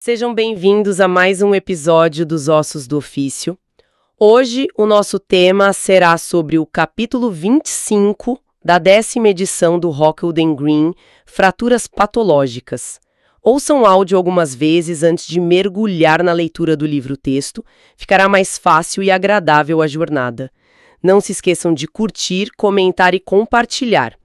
Sejam bem-vindos a mais um episódio dos Ossos do Ofício. Hoje, o nosso tema será sobre o capítulo 25 da 10ª edição do Rockwood and Green, Fraturas Patológicas. Ouçam o áudio algumas vezes antes de mergulhar na leitura do livro-texto, ficará mais fácil e agradável a jornada. Não se esqueçam de curtir, comentar e compartilhar.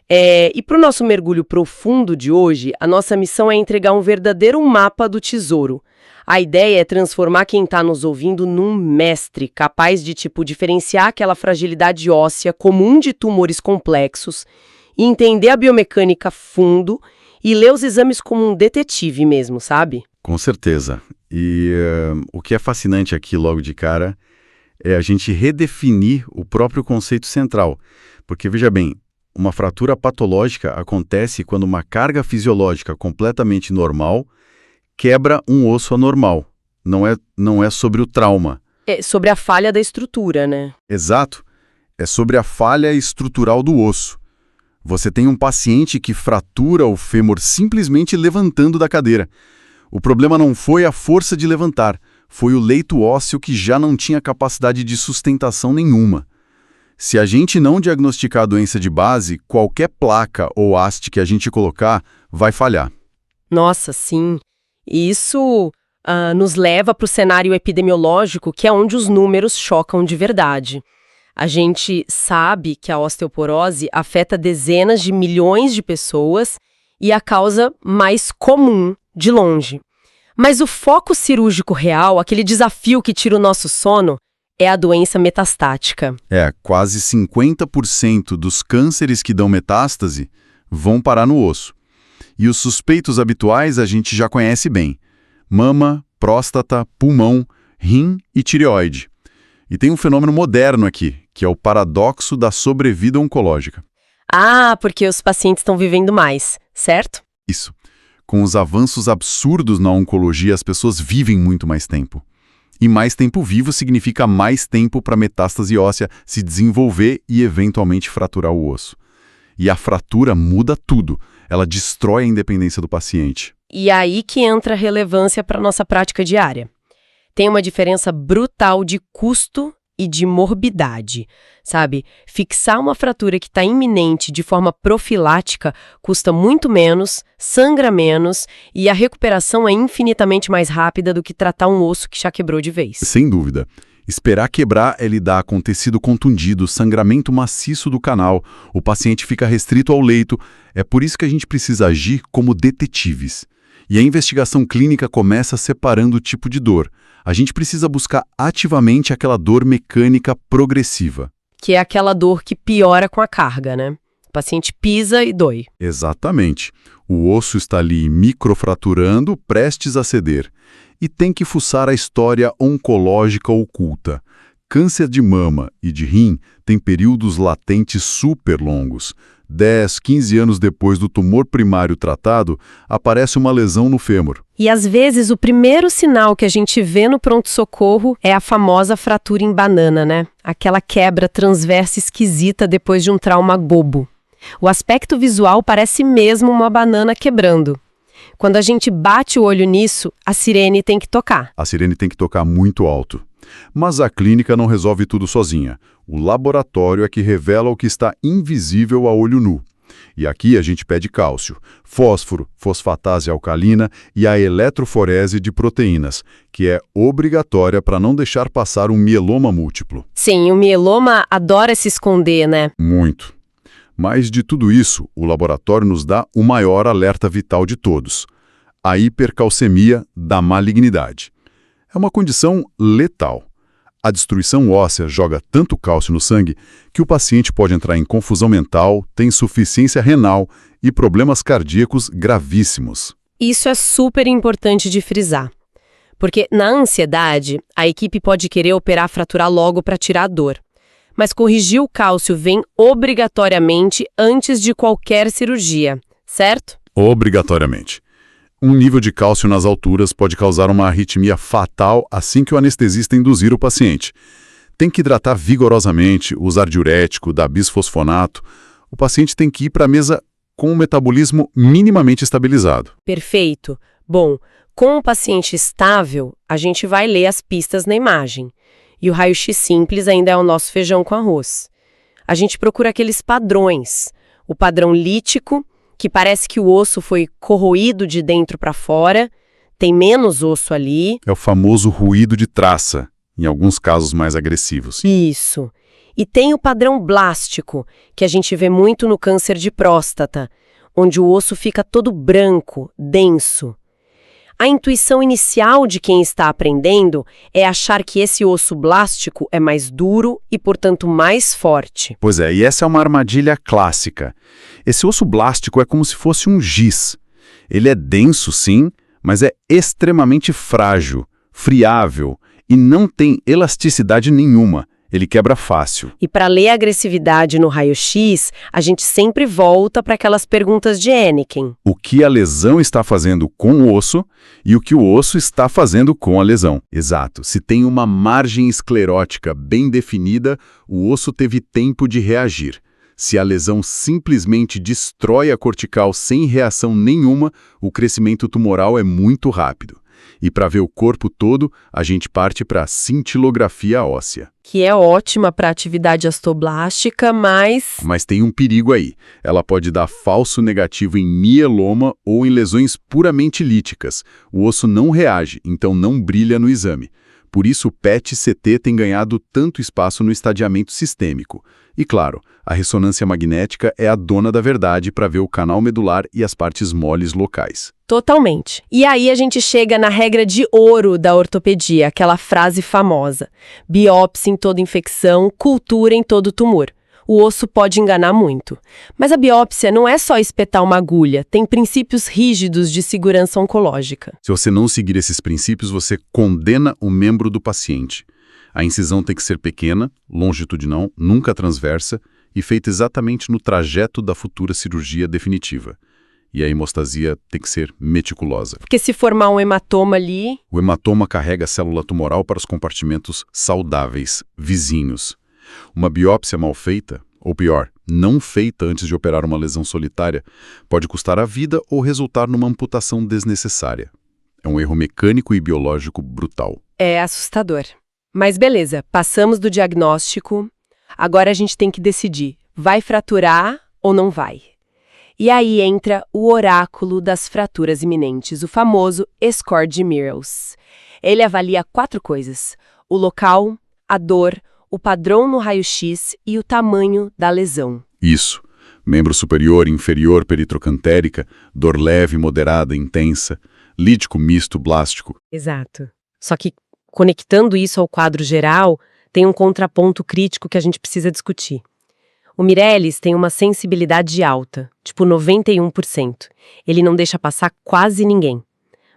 E para o nosso mergulho profundo de hoje, a nossa missão é entregar um verdadeiro mapa do tesouro. A ideia é transformar quem está nos ouvindo num mestre, capaz de, diferenciar aquela fragilidade óssea comum de tumores complexos, e entender a biomecânica fundo e ler os exames como um detetive mesmo, sabe? Com certeza. E o que é fascinante aqui logo de cara é a gente redefinir o próprio conceito central. Porque, veja bem, uma fratura patológica acontece quando uma carga fisiológica completamente normal quebra um osso anormal. Não é sobre o trauma. É sobre a falha da estrutura, né? Exato. É sobre a falha estrutural do osso. Você tem um paciente que fratura o fêmur simplesmente levantando da cadeira. O problema não foi a força de levantar, foi o leito ósseo que já não tinha capacidade de sustentação nenhuma. Se a gente não diagnosticar a doença de base, qualquer placa ou haste que a gente colocar vai falhar. Nossa, sim. E isso nos leva para o cenário epidemiológico, que é onde os números chocam de verdade. A gente sabe que a osteoporose afeta dezenas de milhões de pessoas e a causa mais comum, de longe. Mas o foco cirúrgico real, aquele desafio que tira o nosso sono, é a doença metastática. Quase 50% dos cânceres que dão metástase vão parar no osso. E os suspeitos habituais a gente já conhece bem: mama, próstata, pulmão, rim e tireoide. E tem um fenômeno moderno aqui, que é o paradoxo da sobrevida oncológica. Porque os pacientes estão vivendo mais, certo? Isso. Com os avanços absurdos na oncologia, as pessoas vivem muito mais tempo. E mais tempo vivo significa mais tempo para a metástase óssea se desenvolver e eventualmente fraturar o osso. E a fratura muda tudo. Ela destrói a independência do paciente. E aí que entra a relevância para a nossa prática diária. Tem uma diferença brutal de custo e de morbidade, sabe? Fixar uma fratura que está iminente de forma profilática custa muito menos, sangra menos e a recuperação é infinitamente mais rápida do que tratar um osso que já quebrou de vez. Sem dúvida. Esperar quebrar é lidar com tecido contundido, sangramento maciço do canal, o paciente fica restrito ao leito. É por isso que a gente precisa agir como detetives. E a investigação clínica começa separando o tipo de dor. A gente precisa buscar ativamente aquela dor mecânica progressiva. Que é aquela dor que piora com a carga, né? O paciente pisa e dói. Exatamente. O osso está ali microfraturando, prestes a ceder. E tem que fuçar a história oncológica oculta. Câncer de mama e de rim tem períodos latentes super longos. 10, 15 anos depois do tumor primário tratado, aparece uma lesão no fêmur. E às vezes o primeiro sinal que a gente vê no pronto-socorro é a famosa fratura em banana, né? Aquela quebra transversa esquisita depois de um trauma bobo. O aspecto visual parece mesmo uma banana quebrando. Quando a gente bate o olho nisso, a sirene tem que tocar. A sirene tem que tocar muito alto. Mas a clínica não resolve tudo sozinha. O laboratório é que revela o que está invisível a olho nu. E aqui a gente pede cálcio, fósforo, fosfatase alcalina e a eletroforese de proteínas, que é obrigatória para não deixar passar um mieloma múltiplo. Sim, o mieloma adora se esconder, né? Muito. Mas de tudo isso, o laboratório nos dá o maior alerta vital de todos: a hipercalcemia da malignidade. É uma condição letal. A destruição óssea joga tanto cálcio no sangue que o paciente pode entrar em confusão mental, tem insuficiência renal e problemas cardíacos gravíssimos. Isso é super importante de frisar. Porque na ansiedade, a equipe pode querer operar fraturar logo para tirar a dor. Mas corrigir o cálcio vem obrigatoriamente antes de qualquer cirurgia, certo? Obrigatoriamente. Um nível de cálcio nas alturas pode causar uma arritmia fatal assim que o anestesista induzir o paciente. Tem que hidratar vigorosamente, usar diurético, dar bisfosfonato. O paciente tem que ir para a mesa com o metabolismo minimamente estabilizado. Perfeito. Bom, Com o paciente estável, a gente vai ler as pistas na imagem. E o raio-x simples ainda é o nosso feijão com arroz. A gente procura aqueles padrões. O padrão lítico, que parece que o osso foi corroído de dentro para fora, tem menos osso ali. É o famoso ruído de traça, em alguns casos mais agressivos. Isso. E tem o padrão blástico, que a gente vê muito no câncer de próstata, onde o osso fica todo branco, denso. A intuição inicial de quem está aprendendo é achar que esse osso blástico é mais duro e, portanto, mais forte. Pois é, e essa é uma armadilha clássica. Esse osso blástico é como se fosse um giz. Ele é denso, sim, mas é extremamente frágil, friável e não tem elasticidade nenhuma. Ele quebra fácil. E para ler a agressividade no raio-x, a gente sempre volta para aquelas perguntas de Henniken. O que a lesão está fazendo com o osso e o que o osso está fazendo com a lesão. Exato. Se tem uma margem esclerótica bem definida, o osso teve tempo de reagir. Se a lesão simplesmente destrói a cortical sem reação nenhuma, o crescimento tumoral é muito rápido. E para ver o corpo todo, a gente parte para a cintilografia óssea. Que é ótima para atividade astoblástica, mas... Mas tem um perigo aí. Ela pode dar falso negativo em mieloma ou em lesões puramente líticas. O osso não reage, então não brilha no exame. Por isso o PET-CT tem ganhado tanto espaço no estadiamento sistêmico. E claro, a ressonância magnética é a dona da verdade para ver o canal medular e as partes moles locais. Totalmente. E aí a gente chega na regra de ouro da ortopedia, aquela frase famosa: biópsia em toda infecção, cultura em todo tumor. O osso pode enganar muito. Mas a biópsia não é só espetar uma agulha, tem princípios rígidos de segurança oncológica. Se você não seguir esses princípios, você condena o membro do paciente. A incisão tem que ser pequena, longitudinal, nunca transversa e feita exatamente no trajeto da futura cirurgia definitiva. E a hemostasia tem que ser meticulosa. Porque se formar um hematoma ali... O hematoma carrega a célula tumoral para os compartimentos saudáveis, vizinhos. Uma biópsia mal feita, ou pior, não feita antes de operar uma lesão solitária, pode custar a vida ou resultar numa amputação desnecessária. É um erro mecânico e biológico brutal. É assustador. Mas beleza, passamos do diagnóstico, agora a gente tem que decidir, vai fraturar ou não vai? E aí entra o oráculo das fraturas iminentes, o famoso score de Mirrlees. Ele avalia 4 coisas: o local, a dor, o padrão no raio-x e o tamanho da lesão. Isso. Membro superior e inferior peritrocantérica, dor leve, moderada, intensa, lítico misto blástico. Exato. Só que, conectando isso ao quadro geral, tem um contraponto crítico que a gente precisa discutir. O Mirrlees tem uma sensibilidade alta, tipo 91%. Ele não deixa passar quase ninguém.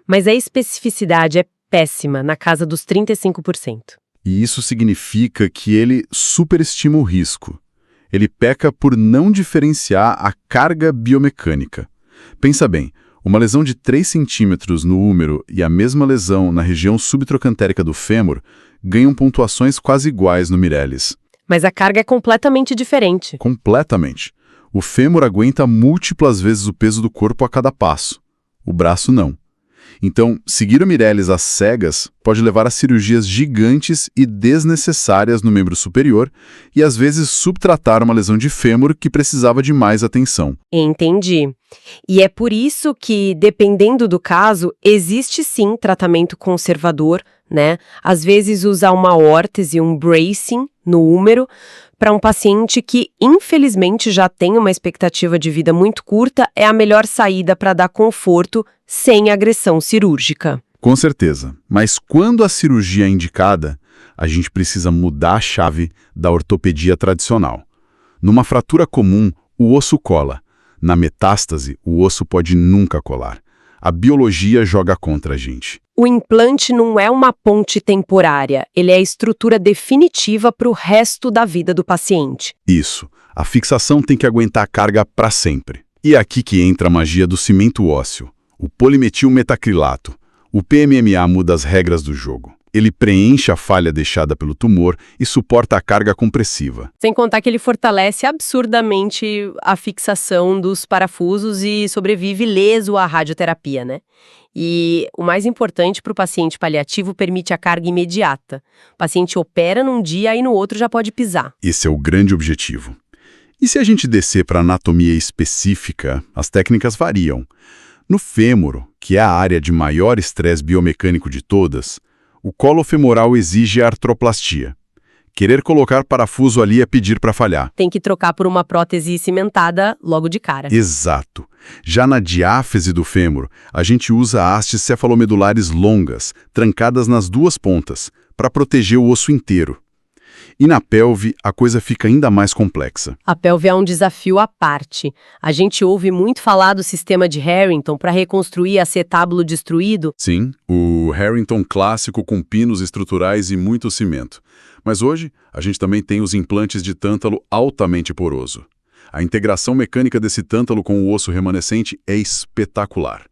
Mas a especificidade é péssima, na casa dos 35%. E isso significa que ele superestima o risco. Ele peca por não diferenciar a carga biomecânica. Pensa bem, uma lesão de 3 centímetros no úmero e a mesma lesão na região subtrocantérica do fêmur ganham pontuações quase iguais no Mirrlees. Mas a carga é completamente diferente. Completamente. O fêmur aguenta múltiplas vezes o peso do corpo a cada passo. O braço não. Então, seguir o Mirrlees às cegas pode levar a cirurgias gigantes e desnecessárias no membro superior e, às vezes, subtratar uma lesão de fêmur que precisava de mais atenção. Entendi. E é por isso que, dependendo do caso, existe sim tratamento conservador, né? Às vezes usar uma órtese, um bracing no úmero, para um paciente que, infelizmente, já tem uma expectativa de vida muito curta, é a melhor saída para dar conforto sem agressão cirúrgica. Com certeza. Mas quando a cirurgia é indicada, a gente precisa mudar a chave da ortopedia tradicional. Numa fratura comum, o osso cola. Na metástase, o osso pode nunca colar. A biologia joga contra a gente. O implante não é uma ponte temporária, ele é a estrutura definitiva para o resto da vida do paciente. Isso. A fixação tem que aguentar a carga para sempre. E é aqui que entra a magia do cimento ósseo, o polimetilmetacrilato. O PMMA muda as regras do jogo. Ele preenche a falha deixada pelo tumor e suporta a carga compressiva. Sem contar que ele fortalece absurdamente a fixação dos parafusos e sobrevive ileso à radioterapia, né? E o mais importante para o paciente paliativo, permite a carga imediata. O paciente opera num dia e no outro já pode pisar. Esse é o grande objetivo. E se a gente descer para anatomia específica, as técnicas variam. No fêmur, que é a área de maior estresse biomecânico de todas, o colo femoral exige artroplastia. Querer colocar parafuso ali é pedir para falhar. Tem que trocar por uma prótese cimentada logo de cara. Exato. Já na diáfise do fêmur, a gente usa hastes cefalomedulares longas, trancadas nas duas pontas, para proteger o osso inteiro. E na pelve, a coisa fica ainda mais complexa. A pelve é um desafio à parte. A gente ouve muito falar do sistema de Harrington para reconstruir acetábulo destruído. Sim, o Harrington clássico com pinos estruturais e muito cimento. Mas hoje, a gente também tem os implantes de tântalo altamente poroso. A integração mecânica desse tântalo com o osso remanescente é espetacular.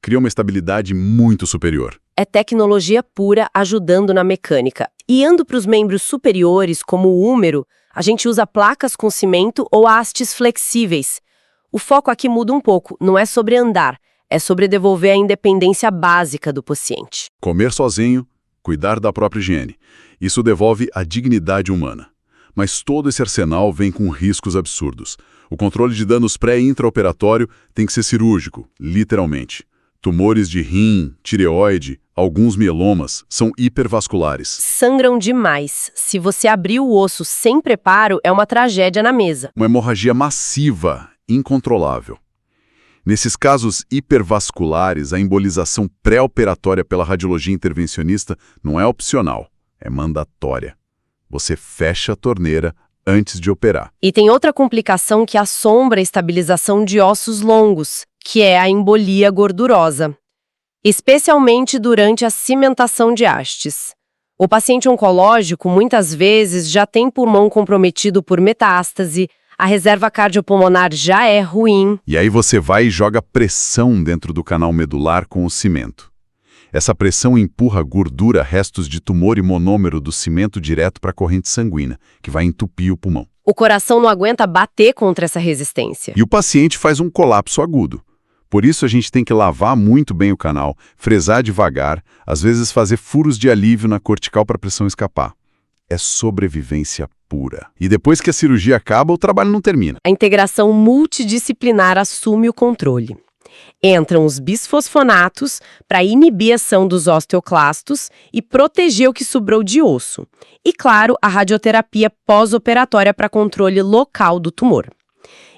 Cria uma estabilidade muito superior. É tecnologia pura ajudando na mecânica. E indo para os membros superiores, como o húmero, a gente usa placas com cimento ou hastes flexíveis. O foco aqui muda um pouco, não é sobre andar, é sobre devolver a independência básica do paciente. Comer sozinho, cuidar da própria higiene. Isso devolve a dignidade humana. Mas todo esse arsenal vem com riscos absurdos. O controle de danos pré- e intraoperatório tem que ser cirúrgico, literalmente. Tumores de rim, tireoide, alguns mielomas são hipervasculares. Sangram demais. Se você abrir o osso sem preparo, é uma tragédia na mesa. Uma hemorragia massiva, incontrolável. Nesses casos hipervasculares, a embolização pré-operatória pela radiologia intervencionista não é opcional, é mandatória. Você fecha a torneira antes de operar. E tem outra complicação que assombra a estabilização de ossos longos, que é a embolia gordurosa, especialmente durante a cimentação de hastes. O paciente oncológico muitas vezes já tem pulmão comprometido por metástase, a reserva cardiopulmonar já é ruim. E aí você vai e joga pressão dentro do canal medular com o cimento. Essa pressão empurra gordura, restos de tumor e monômero do cimento direto para a corrente sanguínea, que vai entupir o pulmão. O coração não aguenta bater contra essa resistência. E o paciente faz um colapso agudo. Por isso a gente tem que lavar muito bem o canal, fresar devagar, às vezes fazer furos de alívio na cortical para a pressão escapar. É sobrevivência pura. E depois que a cirurgia acaba, o trabalho não termina. A integração multidisciplinar assume o controle. Entram os bisfosfonatos para inibir a ação dos osteoclastos e proteger o que sobrou de osso. E, claro, a radioterapia pós-operatória para controle local do tumor.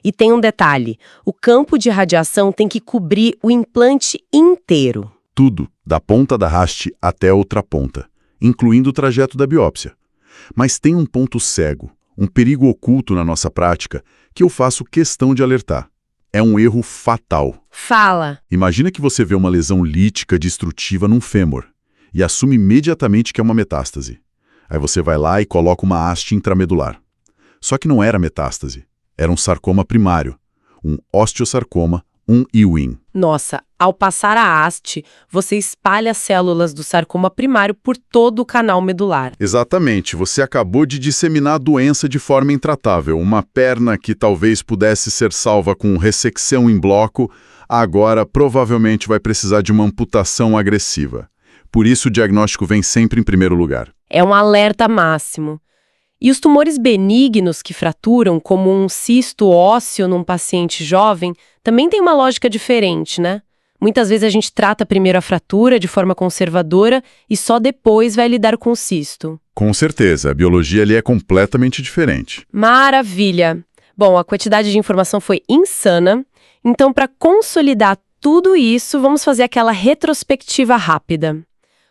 E tem um detalhe, o campo de radiação tem que cobrir o implante inteiro. Tudo, da ponta da haste até a outra ponta, incluindo o trajeto da biópsia. Mas tem um ponto cego, um perigo oculto na nossa prática, que eu faço questão de alertar. É um erro fatal. Fala! Imagina que você vê uma lesão lítica destrutiva num fêmur e assume imediatamente que é uma metástase. Aí você vai lá e coloca uma haste intramedular. Só que não era metástase. Era um sarcoma primário, um osteosarcoma, um Ewing. Nossa, ao passar a haste, você espalha as células do sarcoma primário por todo o canal medular. Exatamente, você acabou de disseminar a doença de forma intratável. Uma perna que talvez pudesse ser salva com ressecção em bloco, agora provavelmente vai precisar de uma amputação agressiva. Por isso o diagnóstico vem sempre em primeiro lugar. É um alerta máximo. E os tumores benignos que fraturam, como um cisto ósseo num paciente jovem, também tem uma lógica diferente, né? Muitas vezes a gente trata primeiro a fratura de forma conservadora e só depois vai lidar com o cisto. Com certeza, a biologia ali é completamente diferente. Maravilha! Bom, a quantidade de informação foi insana, então para consolidar tudo isso, vamos fazer aquela retrospectiva rápida.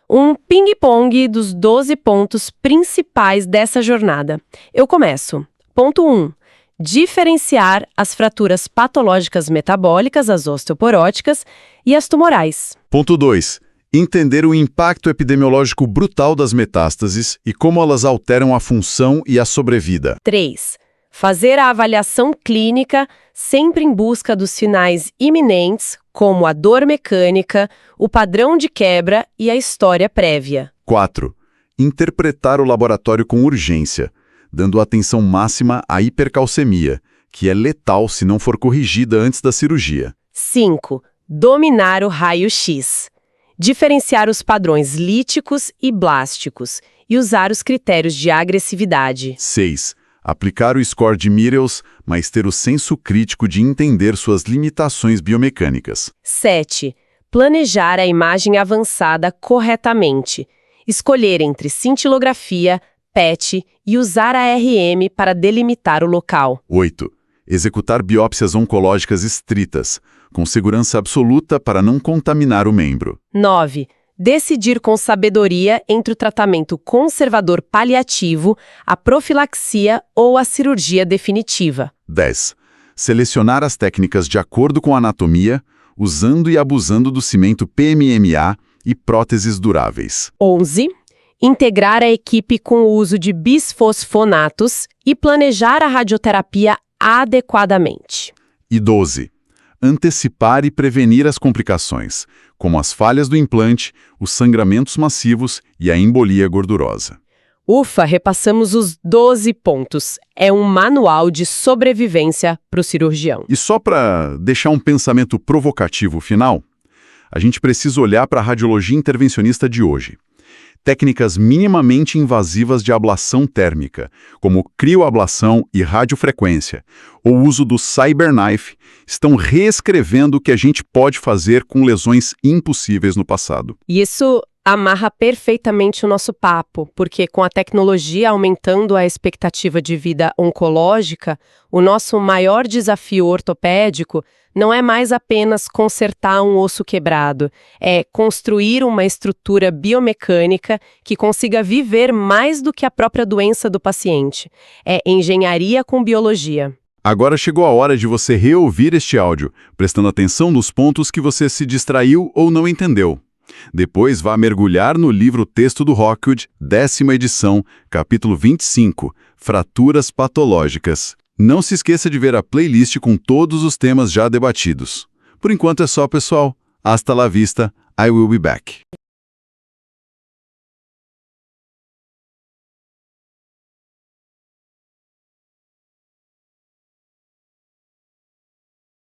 Um ping-pong dos 12 pontos principais dessa jornada. Eu começo. Ponto 1. Diferenciar as fraturas patológicas metabólicas, as osteoporóticas, e as tumorais. Ponto 2. Entender o impacto epidemiológico brutal das metástases e como elas alteram a função e a sobrevida. 3. Fazer a avaliação clínica sempre em busca dos sinais iminentes, como a dor mecânica, o padrão de quebra e a história prévia. 4. Interpretar o laboratório com urgência, dando atenção máxima à hipercalcemia, que é letal se não for corrigida antes da cirurgia. 5. Dominar o raio-x. diferenciar os padrões líticos e blásticos e usar os critérios de agressividade. 6. Aplicar o score de Mittels, mas ter o senso crítico de entender suas limitações biomecânicas. 7. Planejar a imagem avançada corretamente. Escolher entre cintilografia, PET e usar a ARM para delimitar o local. 8. Executar biópsias oncológicas estritas, com segurança absoluta para não contaminar o membro. 9. Decidir com sabedoria entre o tratamento conservador paliativo, a profilaxia ou a cirurgia definitiva. 10. Selecionar as técnicas de acordo com a anatomia, usando e abusando do cimento PMMA e próteses duráveis. 11. Integrar a equipe com o uso de bisfosfonatos e planejar a radioterapia adequadamente. E 12. Antecipar e prevenir as complicações, como as falhas do implante, os sangramentos massivos e a embolia gordurosa. Ufa, repassamos os 12 pontos. É um manual de sobrevivência para o cirurgião. E só para deixar um pensamento provocativo final, a gente precisa olhar para a radiologia intervencionista de hoje. Técnicas minimamente invasivas de ablação térmica, como crioablação e radiofrequência, ou o uso do cyberknife, estão reescrevendo o que a gente pode fazer com lesões impossíveis no passado. E isso amarra perfeitamente o nosso papo, porque com a tecnologia aumentando a expectativa de vida oncológica, o nosso maior desafio ortopédico não é mais apenas consertar um osso quebrado, é construir uma estrutura biomecânica que consiga viver mais do que a própria doença do paciente. É engenharia com biologia. Agora chegou a hora de você reouvir este áudio, prestando atenção nos pontos que você se distraiu ou não entendeu. Depois vá mergulhar no livro-texto do Rockwood, 10ª edição, capítulo 25, Fraturas Patológicas. Não se esqueça de ver a playlist com todos os temas já debatidos. Por enquanto é só, pessoal. Hasta la vista, I will be back.